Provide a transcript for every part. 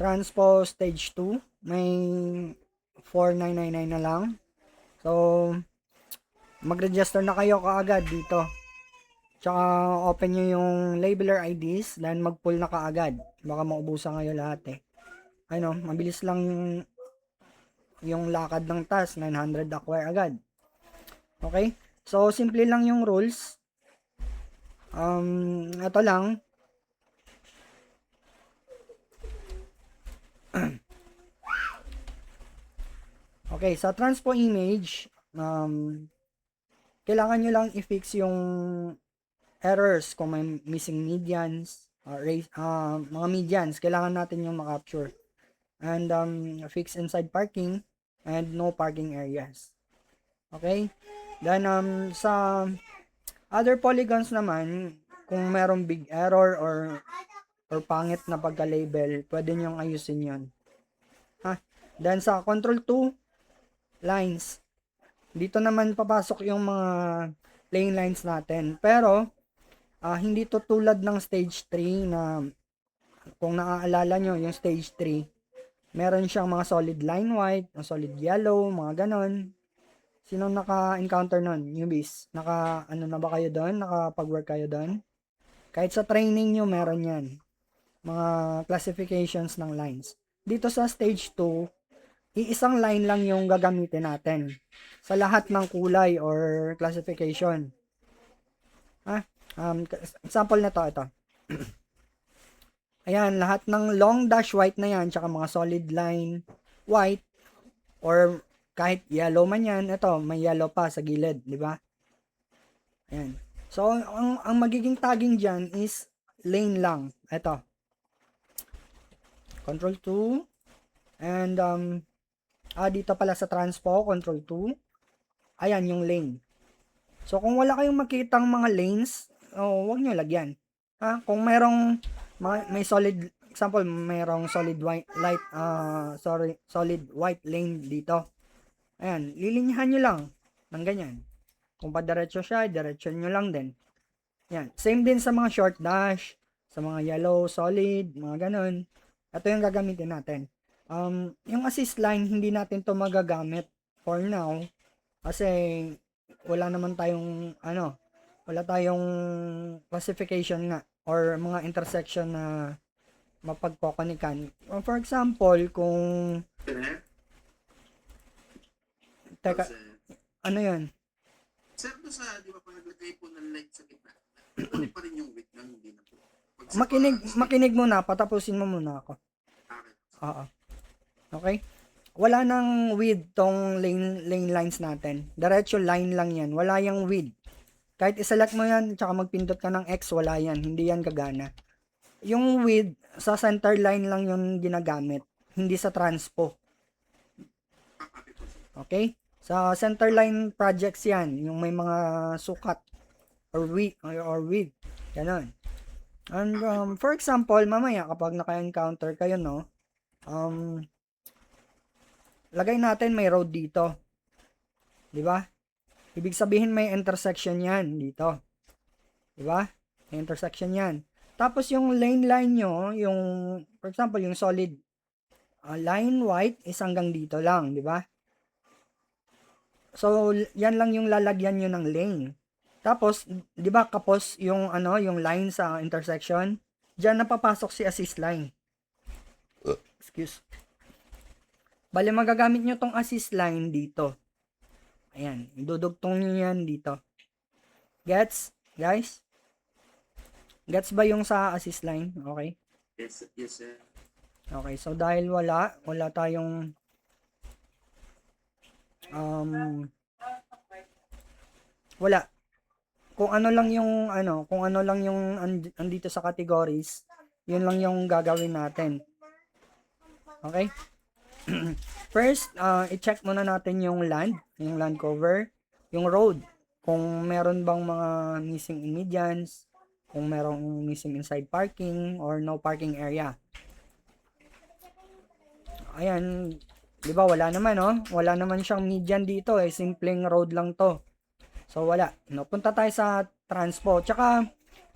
Transpo stage 2, may 4,999 na lang. So, mag-register na kayo kaagad dito. Tsaka, open nyo yung labeler IDs, then mag-pull na kaagad. Baka maubusan kayo lahat eh. Ano, mabilis lang yung lakad ng task, 900 acquire agad. Okay? So, simple lang yung rules. Ito lang. Okay, sa transpo image, kailangan nyo lang i-fix yung errors kung may missing medians, mga medians, kailangan natin yung makapture. And fix inside parking and no parking areas. Okay? Then sa other polygons naman, kung merong big error or pangit na pagka-label, pwede nyo ayusin yon. Then sa control 2 lines, dito naman papasok yung mga lane lines natin. Pero hindi to tulad ng stage 3 na kung naaalala nyo yung stage 3, meron siyang mga solid line white, solid yellow, mga ganon. Sino naka-encounter nun? Newbies. Ano na ba kayo doon? Nakapag-work kayo doon? Kahit sa training nyo, meron yan. Mga classifications ng lines. Dito sa stage 2, iisang line lang yung gagamitin natin sa lahat ng kulay or classification. Example na to, ito. Ayan, lahat ng long dash white na yan, tsaka mga solid line white, or kahit yellow man yan, ito, may yellow pa sa gilid, di ba? Ayan. So, ang magiging tagging dyan is lane lang. Ito. Control 2. And, dito pala sa transpo, control 2. Ayan, yung lane. So, kung wala kayong makitang mga lanes, huwag nyo lagyan. Kung may solid, example, mayroong solid white solid white lane dito. Ayan, lilinyahan nyo lang ng ganyan. Kung padiretso siya, diretso nyo lang din. Ayan, same din sa mga short dash, sa mga yellow, solid, mga ganun. Ito yung gagamitin natin. Yung assist line, hindi natin to magagamit for now. Kasi, wala naman tayong, wala tayong classification nga or mga intersection na mapagkokonikan. For example, kung teka, ano yun? Sir, sa, di ba, pag naglagay po ng light sa gitna, tuloy pa rin yung width ng hindi na po. Makinig muna, patapusin mo muna ako. Oo. Okay? Wala nang width tong lane lines natin. Diretso line lang yan. Wala yang width. Kahit iselect mo yan, tsaka magpindot ka ng X, wala yan. Hindi yan kagana. Yung width, sa center line lang yung ginagamit. Hindi sa transpo. Okay? Sa center line projects yan. Yung may mga sukat. Or width. Ganon. And for example, mamaya kapag naka-encounter kayo, no, lagay natin may road dito. 'Di ba? Ibig sabihin may intersection 'yan dito. 'Di ba? May intersection 'yan. Tapos yung lane nyo, yung for example, yung solid line white is hanggang dito lang, 'di ba? So, yan lang yung lalagyan nyo ng lane. Tapos, 'di ba kapos yung yung line sa intersection? Diyan napapasok si assist line. Excuse. Bale, magagamit nyo tong assist line dito. Ayan, idudugtong nyo yan dito. Gets? Guys? Gets ba yung sa assist line? Okay? Yes, sir. Okay, so dahil wala tayong wala. Kung ano lang yung andito sa categories, yun lang yung gagawin natin. Okay? First, i-check muna natin yung land cover, yung road, kung meron bang mga missing medians, kung merong missing inside parking or no parking area. Ayan, 'di ba wala naman wala naman siyang median dito simpleng road lang to. So wala. No, punta tayo sa transpo. Tsaka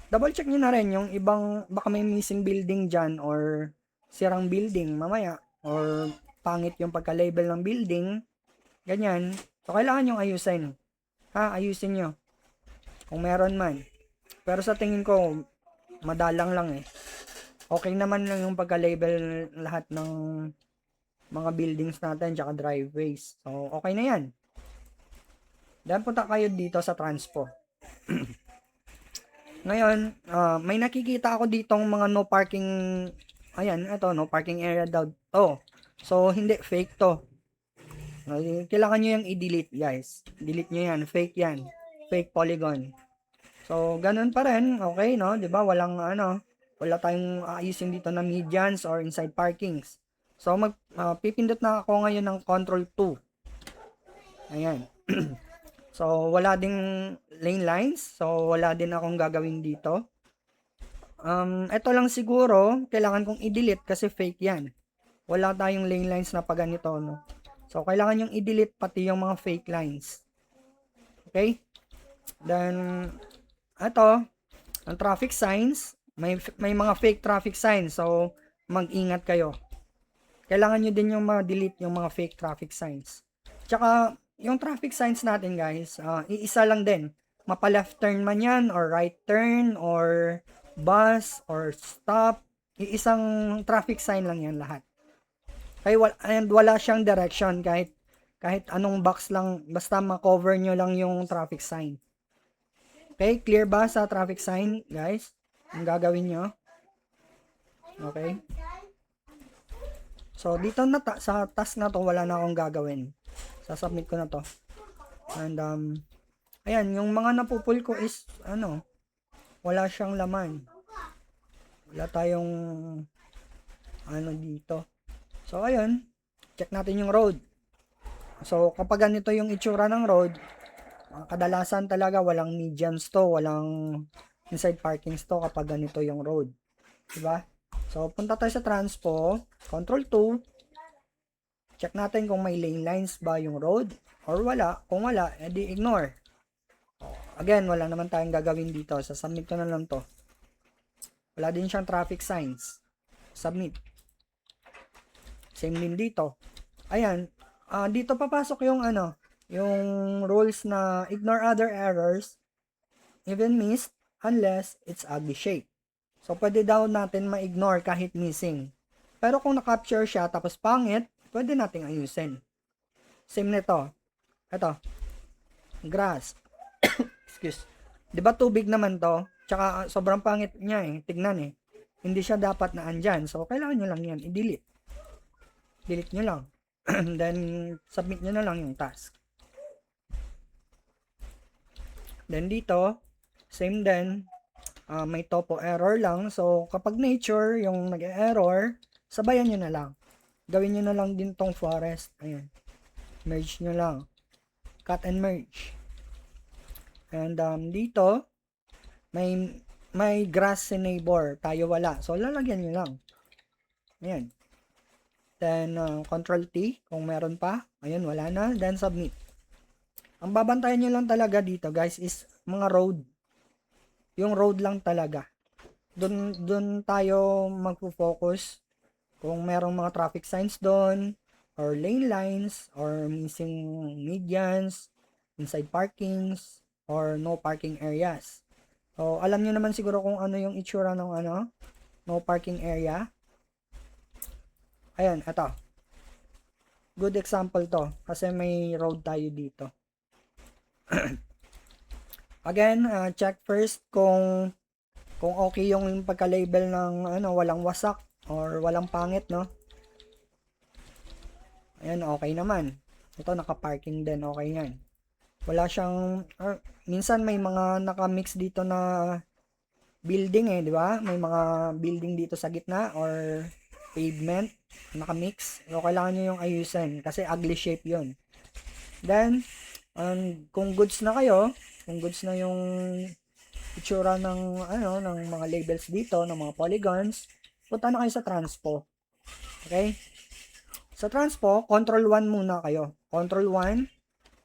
double check niyo na rin yung ibang baka may missing building diyan or sirang building mamaya or pangit yung pagka-label ng building, ganyan. So, kailangan yung ayusin. Ayusin nyo. Kung meron man. Pero sa tingin ko, madalang lang eh. Okay naman lang yung pagka-label lahat ng mga buildings natin tsaka driveways. So, okay na yan. Then, punta kayo dito sa transpo. Ngayon, may nakikita ako ditong mga no parking. Ayan, ito, no parking area daw to. So, hindi, fake to. Kailangan nyo yung i-delete, guys. Delete nyo yan. Fake yan. Fake polygon. So, ganun pa rin. Okay, no? Diba? Wala tayong ayusin dito na medians or inside parkings. So, pipindot na ako ngayon ng Control 2. Ayan. So, wala ding lane lines. So, wala din akong gagawin dito. Ito lang siguro, kailangan kong i-delete kasi fake yan. Wala tayong lane lines na pag ganito, no? So, kailangan yung i-delete pati yung mga fake lines. Okay? Then, ito, ang traffic signs, may mga fake traffic signs. So, mag-ingat kayo. Kailangan nyo din yung ma-delete yung mga fake traffic signs. Tsaka, yung traffic signs natin, guys, iisa lang din. Mapa-left turn man yan, or right turn, or bus, or stop. Iisang traffic sign lang yan lahat. And wala siyang direction kahit anong box lang, basta ma-cover nyo lang yung traffic sign. Okay, clear ba sa traffic sign, guys? Ang gagawin nyo? Okay. So, dito na sa task na to, wala na akong gagawin. Sasubmit ko na to. And, ayan, yung mga napupul ko is, wala siyang laman. Wala tayong, dito. So, ayun, check natin yung road. So, kapag ganito yung itsura ng road, kadalasan talaga walang medians to, walang inside parkings to kapag ganito yung road. Diba? So, punta tayo sa transpo, Control 2, check natin kung may lane lines ba yung road, or wala. Kung wala, edi ignore. Again, wala naman tayong gagawin dito. Submit ko na lang to. Wala din siyang traffic signs. Submit. Same din dito. Ayan, dito papasok yung yung rules na ignore other errors, even missed, unless it's ugly shape. So, pwede daw natin ma-ignore kahit missing. Pero kung na-capture siya tapos pangit, pwede nating ayusin. Same nito. Ito. Grass. Excuse. Diba tubig naman to? Tsaka sobrang pangit niya eh. Tignan eh. Hindi siya dapat na andyan. So, kailangan nyo lang yan. I-delete. Delete nyo lang. Then, submit nyo na lang yung task. Then, dito, same din. May topo error lang. So, kapag nature, yung nag-error, sabayan nyo na lang. Gawin nyo na lang din tong forest. Ayan. Merge nyo lang. Cut and merge. And, dito, may grass si neighbor. Tayo wala. So, lalagyan nyo lang. Ayan. Then, Control T, kung meron pa. Ayun, wala na. Then, submit. Ang babantayan nyo lang talaga dito, guys, is mga road. Yung road lang talaga. Doon tayo magpo-focus kung merong mga traffic signs doon, or lane lines, or missing medians, inside parkings, or no parking areas. So, alam nyo naman siguro kung ano yung itsura ng no parking area. Ayan, ito. Good example to, kasi may road tayo dito. Again, check first kung okay yung pagka-label ng walang wasak or walang pangit, no? Ayan, okay naman. Ito, naka-parking din, okay yan. Wala siyang, minsan may mga naka-mix dito na building di ba? May mga building dito sa gitna or pavement, naka-mix. So, kailangan nyo yung ayusin kasi ugly shape yun. Then, kung goods na kayo, kung goods na yung itsura ng ng mga labels dito, ng mga polygons, punta na kayo sa transpo. Okay? Sa transpo, control 1 muna kayo. Control 1.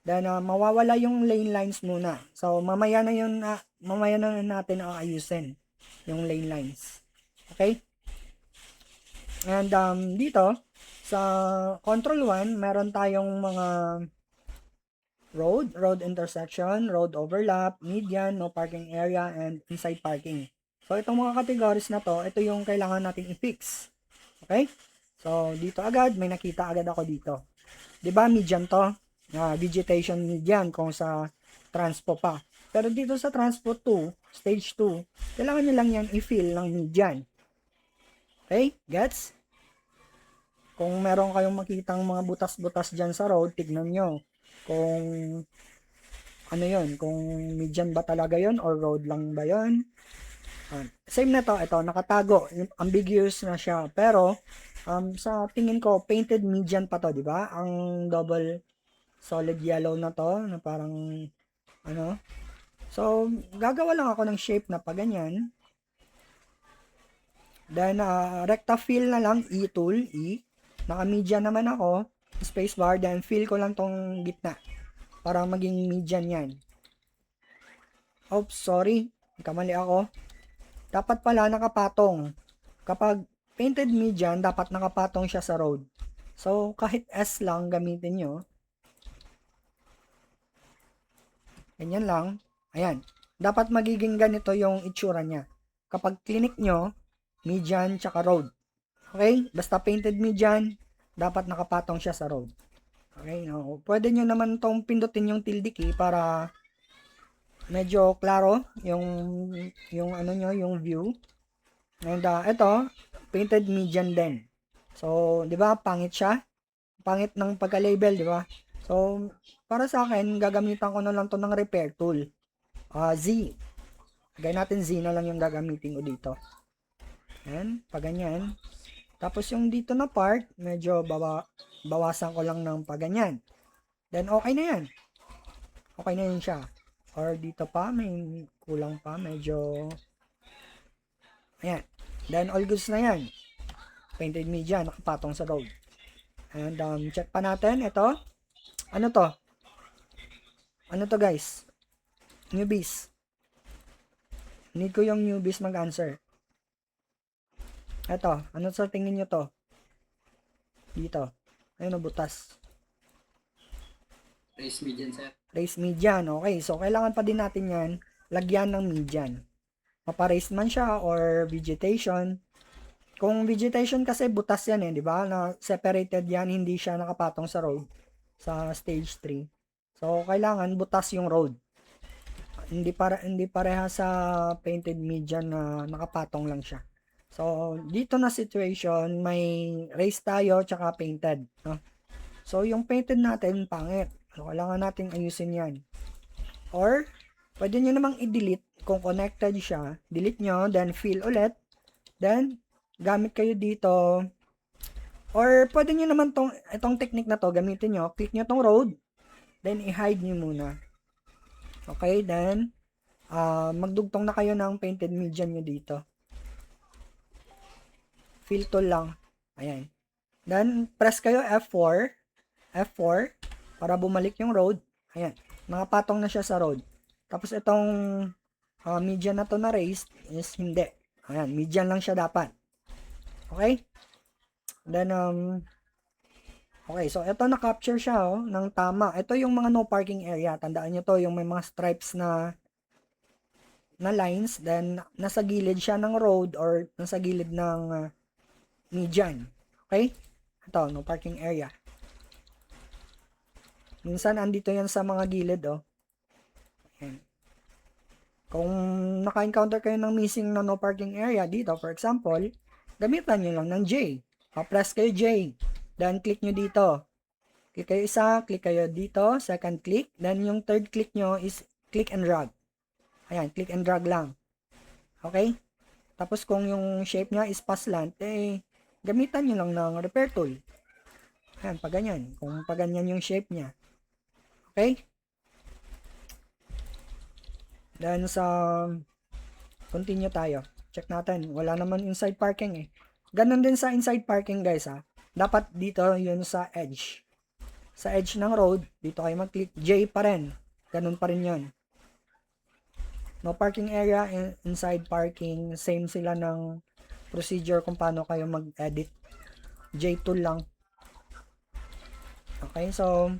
Then mawawala yung lane lines muna. So mamaya na natin aayusin yung lane lines. Okay? And dito, sa control 1, meron tayong mga road intersection, road overlap, median, no parking area, and inside parking. So, itong mga categories na to, ito yung kailangan nating i-fix. Okay? So, dito agad, may nakita agad ako dito. 'Di ba median to? Vegetation median kung sa transpo pa. Pero dito sa transpo 2, stage 2, kailangan nyo lang yan i-fill ng median. Okay? Gets? Kung meron kayong makitang mga butas-butas dyan sa road, tignan nyo. Kung ano yon, kung median ba talaga yon or road lang ba yon. Same na to, ito, nakatago. Ambiguous na siya. Pero, sa tingin ko, painted median pa to, di ba? Ang double solid yellow na to, na parang, ano. So, gagawa lang ako ng shape na pa ganyan. Then, recta fill na lang, E tool, E. Naka-median naman ako, spacebar, then fill ko lang tong gitna. Para maging median yan. Oops, sorry. Kamali ako. Dapat pala nakapatong. Kapag painted median, dapat nakapatong siya sa road. So, kahit S lang gamitin nyo. Ganyan lang. Ayan. Dapat magiging ganito yung itsura niya. Kapag clinic nyo, median tsaka road. Okay? Basta painted median, dapat nakapatong siya sa road. Okay? No? Pwede nyo naman tong pindutin yung tilde key para medyo klaro yung ano nyo, yung view. And ito, painted median din. So, 'di ba, pangit siya? Pangit ng pagka-label, 'di ba? So, para sa akin, gagamitan ko na lang 'to ng repair tool. Z. Lagay natin Z na lang yung gagamitin ko dito. Yan, paganyan. Tapos yung dito na part, medyo bawasan ko lang ng paganyan. Then okay na 'yan. Okay na 'yan siya. Or dito pa, may kulang pa, medyo ayan. Then all goods na 'yan. Painted median, nakapatong sa road. And check pa natin ito. Ano to? Ano to guys? Newbies. Need ko yung newbies mag-answer. Ito, ano sa tingin nyo to? Dito. Ayun o, butas. Race median, sir. Race median, okay. So, kailangan pa din natin yan, lagyan ng median. Mapa-race man siya or vegetation. Kung vegetation kasi butas yan di ba? Na separated yan, hindi siya nakapatong sa road sa stage 3. So, kailangan butas yung road. Hindi pareha sa painted median na nakapatong lang siya. So, dito na situation, may race tayo tsaka painted, no? So, yung painted natin pangit. So, kailangan natin ayusin yan. Or, pwede nyo namang i-delete kung connected siya. Delete nyo, then fill ulit. Then, gamit kayo dito. Or, pwede nyo naman itong technique na to, gamitin nyo. Click nyo tong road. Then, i-hide nyo muna. Okay, then, magdugtong na kayo ng painted median nyo dito. Fill tool lang. Ayan. Then, press kayo F4. F4 para bumalik yung road. Ayan. Nakapatong na siya sa road. Tapos itong median na to na raised is hindi. Ayan. Median lang siya dapat. Okay? Then, okay. So, ito na-capture siya ng tama. Ito yung mga no parking area. Tandaan nyo to. Yung may mga stripes na lines. Then, nasa gilid siya ng road or nasa gilid ng median. Okay? Ito, no parking area. Minsan, andito yan sa mga gilid, Ayan. Kung naka-encounter kayo ng missing na no parking area dito, for example, gamitan nyo lang ng J. Press kayo J. Then, click nyo dito. Click kayo isa, click kayo dito, second click. Then, yung third click nyo is click and drag. Ayan, click and drag lang. Okay? Tapos, kung yung shape niya is paslant, gamitan nyo lang ng repair tool. Ayan, paganyan. Kung paganyan yung shape niya. Okay? Then, continue tayo. Check natin. Wala naman inside parking Ganon din sa inside parking guys Dapat dito yun sa edge. Sa edge ng road, dito kayo mag-click. J pa rin. Ganon pa rin yun. No parking area, inside parking. Same sila ng procedure kung paano kayo mag-edit J-tool lang. Okay, so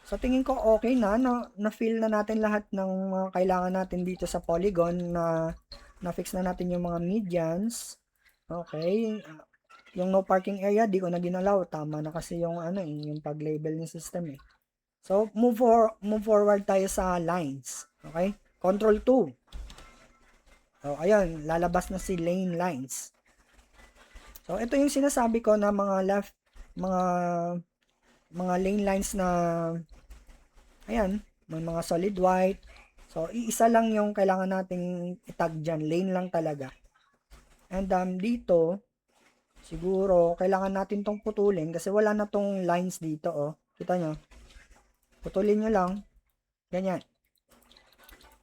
sa tingin ko okay na-fill na natin lahat ng mga kailangan natin dito sa Polygon na-fix na natin yung mga medians. Okay, yung no parking area, di ko na ginalaw. Tama na kasi yung yung pag-label ng system eh. So, move forward tayo sa lines. Okay? Control 2. So, ayun, lalabas na si lane lines. So, ito yung sinasabi ko na mga lane lines na ayan, may mga solid white. So, iisa lang yung kailangan nating itag dyan. Lane lang talaga. And dito, siguro, kailangan natin tong putulin kasi wala na tong lines dito, oh. Kita nyo? Putulin nyo lang. Ganyan.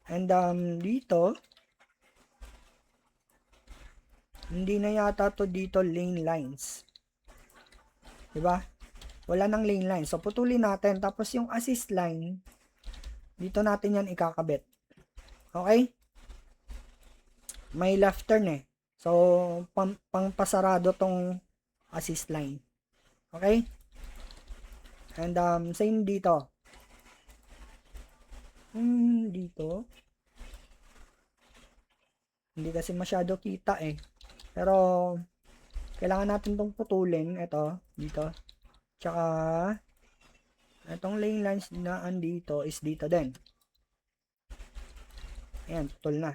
And dito, hindi na yata to dito lane lines. Diba? Wala nang lane line. So, putulin natin. Tapos yung assist line, dito natin yan ikakabit. Okay? May left turn eh. So, pangpasarado tong assist line. Okay? And same dito. Dito. Hindi kasi masyado kita eh. Pero, kailangan natin tong putulin. Ito, dito. Tsaka, itong lane lines na andito is dito din. Ayan, putol na.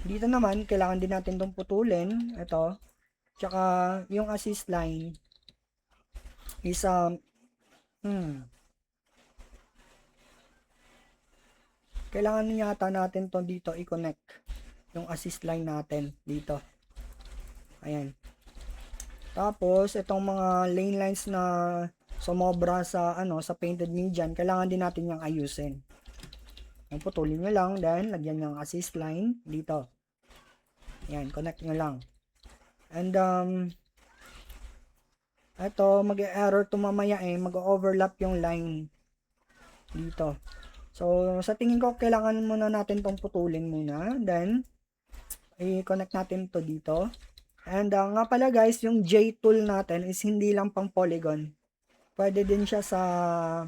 Dito naman, kailangan din natin itong putulin. Ito. Tsaka, yung assist line is, kailangan yata natin to dito i-connect. Yung assist line natin dito. Ayan. Tapos, itong mga lane lines na sumobra sa, sa painted median, kailangan din natin yung ayusin. Yung putulin nyo lang, then, lagyan yung assist line dito. Ayan, connect nyo lang. And, ito, mag-error to mamaya eh, mag-overlap yung line dito. So, sa tingin ko, kailangan muna natin tong putulin muna, then, i-connect natin to dito. And nga pala guys, yung J-tool natin is hindi lang pang polygon. Pwede din siya sa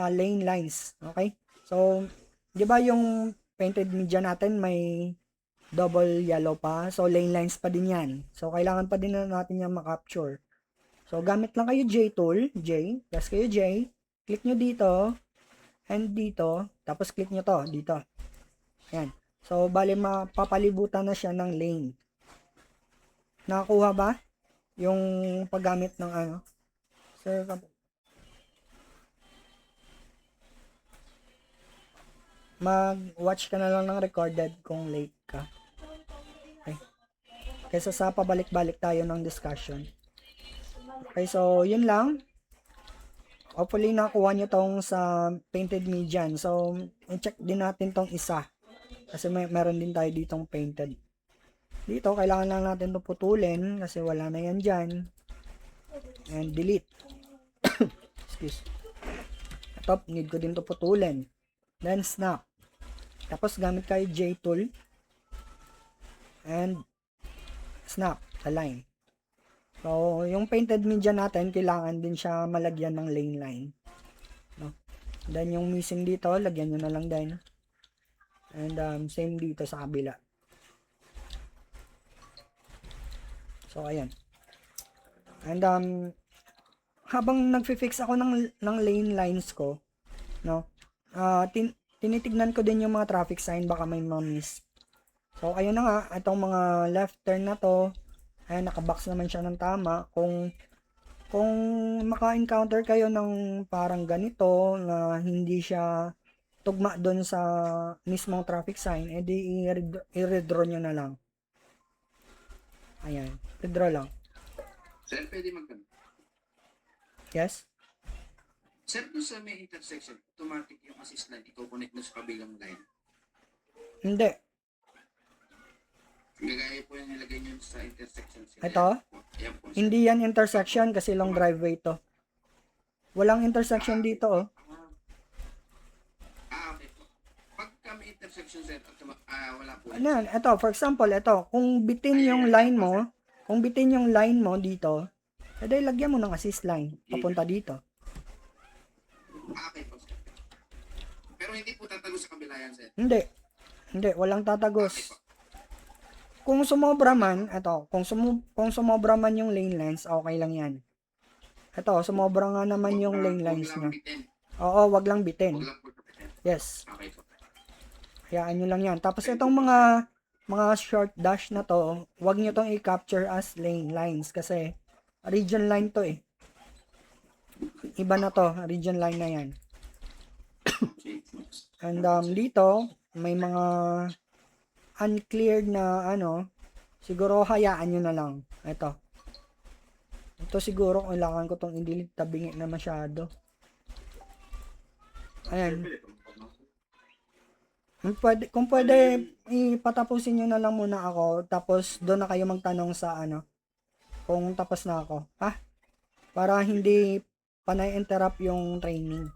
lane lines. Okay? So, di ba yung painted media natin may double yellow pa? So, lane lines pa din yan. So, kailangan pa din na natin yung makapture. So, gamit lang kayo J-tool. J. Press kayo J. Click nyo dito. And dito. Tapos, click nyo to. Dito. Ayan. So, bali mapapalibutan na siya ng lane. Nakakuha ba? Yung paggamit ng Sir, mag-watch ka na lang ng recorded kung late ka. Okay. Kaysa sa pabalik-balik tayo ng discussion. Okay, so yun lang. Hopefully nakuha nyo tong sa painted median. So, i-check din natin tong isa. Kasi meron din tayo ditong painted. Dito, kailangan lang natin ito putulin kasi wala na yan dyan. And delete. Excuse. Ito, need ko din ito putulin. Then snap. Tapos gamit kayo J-tool. And snap, align. So, yung painted media natin, kailangan din siya malagyan ng lane line. No? Then yung missing dito, lagyan nyo na lang din. And same dito sa kabila. So, ayan. And, habang nagfi-fix ako ng lane lines ko, no, tinitignan ko din yung mga traffic sign, baka may miss. So, ayun na nga, itong mga left turn na to, ay nakabox naman siya ng tama. Kung maka-encounter kayo ng parang ganito, na hindi siya tugma doon sa mismong traffic sign, edi i-redraw nyo na lang. Ayan, redraw lang. Sir, pwede magtanong. Yes? Sir, doon sa may intersection, automatic yung assist line, i-connect mo sa kabilang line. Hindi. Gagaya po yung nilagay nyo sa intersection. Ito? Ayan po, sir. Hindi yan intersection kasi long driveway to. Walang intersection dito, oh. Okay po. Pagka may intersection, connection, sir. Wala po. Ano yan? Ito, for example, ito, kung bitin yung line mo dito, edi lagyan mo ng assist line papunta dito. Okay po, sir. Pero hindi po tatago sa kabila yan, sir. Hindi. Hindi, walang Okay tatagos. po. Kung sumobra man, ito, kung sumobra man yung lane lines, okay lang yan. Ito, sumobra nga naman yung lane lines Wag niya. lang bitin. Oo, wag lang Wag bitin. lang po bitin. Yes. Okay po. Hayaan nyo lang yan. Tapos itong mga short dash na to, wag nyo tong i-capture as lane lines kasi region line to eh. Iba na to, region line na yan. And dito, may mga uncleared na siguro hayaan nyo na lang. Ito siguro kailangan ko tong i-delete, tabingi na masyado. Ayan. Kung pwede, ipatapusin nyo na lang muna ako, tapos doon na kayo magtanong sa kung tapos na ako. Ha? Para hindi panay-interrupt yung training.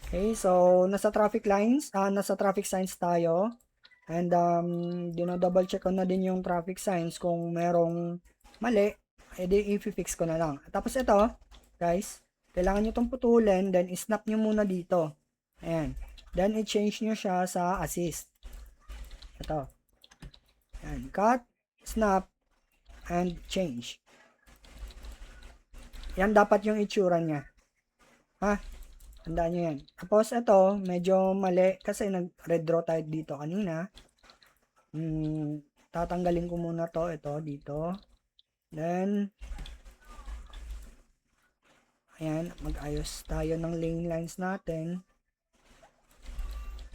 Okay, so nasa traffic signs tayo. And double check ko na din yung traffic signs kung merong mali, edi i-fix ko na lang. Tapos ito, guys, kailangan nyo itong putulin, then i-snap nyo muna dito. Ayan. Then i-change nyo siya sa assist. Ito. Ayan. Cut, snap, and change. Yan dapat yung itsura niya. Ha? Tandaan nyo yan. Tapos ito, medyo mali kasi nag-red draw tayo dito kanina. Tatanggalin ko muna to. Ito, dito. Then, ayan, mag-ayos tayo ng lane lines natin.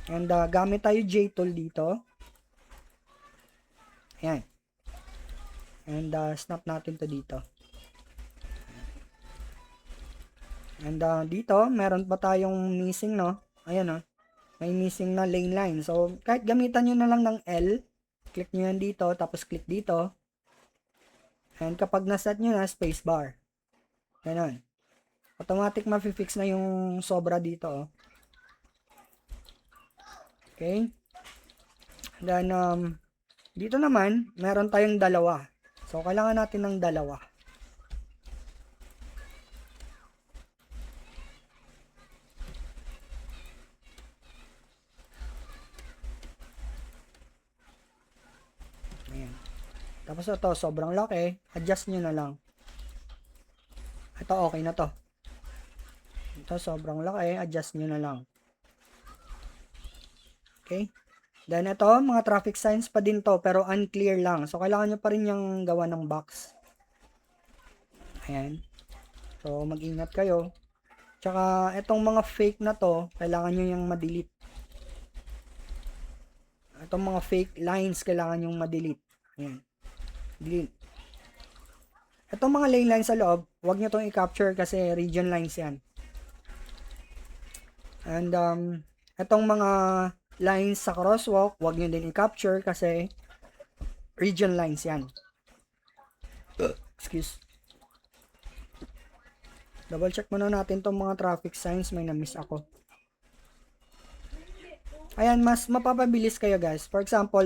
And gamit tayo J-tool dito. Ayan. And snap natin to dito. And dito, meron pa tayong missing, no? Ayan, may missing na lane line. So, kahit gamitan nyo na lang ng L, click nyo yan dito, tapos click dito. And kapag naset nyo na, spacebar. Ganon. Automatic ma-fix na yung sobra dito, Okay? Then, dito naman, meron tayong dalawa. So, kailangan natin ng dalawa. Ayan. Tapos ito, sobrang laki. Adjust nyo na lang. Ito, okay na to. Ito, sobrang laki. Adjust nyo na lang. Okay? Then ito, mga traffic signs pa din to, pero unclear lang. So, kailangan nyo pa rin yung gawa ng box. Ayan. So, mag-ingat kayo. Tsaka, itong mga fake na to, kailangan nyo yung ma-delete. Itong mga fake lines, kailangan yung ma-delete. Ayan. Delete. Itong mga lane lines sa loob, huwag nyo itong i-capture kasi region lines yan. And, itong mga lines sa crosswalk, huwag nyo din i-capture kasi region lines yan. Excuse. Double check muna natin tong mga traffic signs. May na-miss ako. Ayan, mas mapapabilis kayo guys. For example,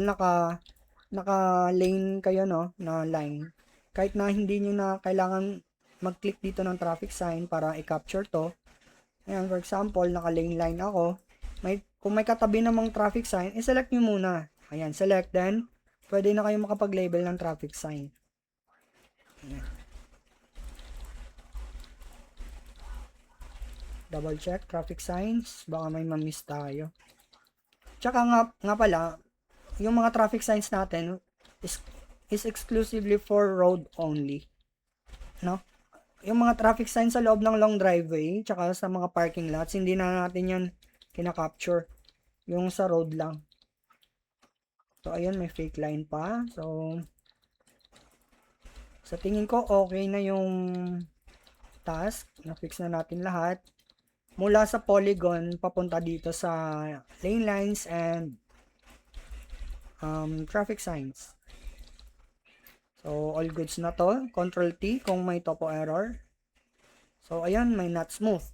naka-lane kayo, no, na line. Kahit na hindi nyo na kailangan mag-click dito ng traffic sign para i-capture to. Ayan, for example, naka-lane line ako. Kung may katabi namang traffic sign, i-select nyo muna. Ayan, select, then pwede na kayo makapag-label ng traffic sign. Ayan. Double check traffic signs, baka may ma-miss tayo. Tsaka nga pala, yung mga traffic signs natin is exclusively for road only. No? Yung mga traffic signs sa loob ng long driveway, tsaka sa mga parking lots, hindi na natin yan kina-capture. Yung sa road lang. So, ayun, may fake line pa. So, sa tingin ko, okay na yung task. Na-fix na natin lahat. Mula sa polygon, papunta dito sa lane lines and traffic signs. So, all goods na to. Control T kung may topo error. So, ayun, may not smooth.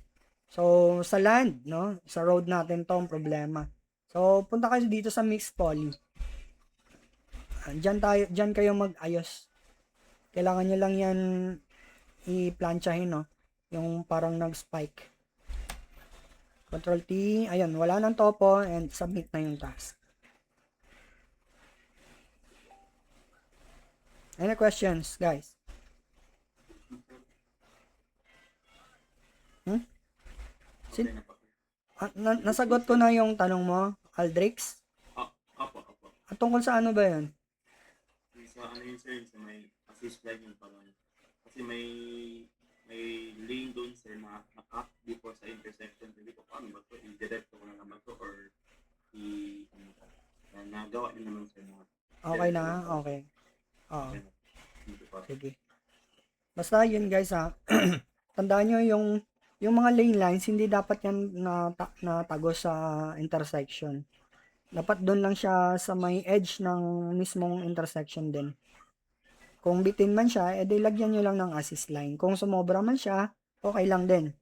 So, sa land, no? Sa road natin to ang problema. So, punta kayo dito sa mixed poly. Diyan kayo mag-ayos. Kailangan nyo lang yan i-planchahin, no? Yung parang nag-spike. Control T, ayun, wala nang topo and submit na yung task. Any questions, guys? Okay na po. Nasagot ko na yung tanong mo, Aldrix. Opo, opo. At tungkol sa ano ba yun? Sa ano yun sir, sa may assist line yung parang. Kasi may lane doon sir na naka before sa intersection. Hindi ko paano ba ito? I-direct ko na naman ito or nagawa niyo naman sir na. Okay na, okay. Oo, Okay na. Hindi po. sige. Basta yun guys ha. Tandaan nyo yung mga lane lines, hindi dapat yan natagos sa intersection. Dapat doon lang siya sa may edge ng mismong intersection din. Kung bitin man siya, edi lagyan nyo lang ng assist line. Kung sumobra man siya, okay lang din.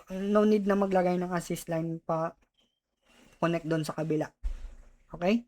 No need na maglagay ng assist line pa connect doon sa kabila. Okay?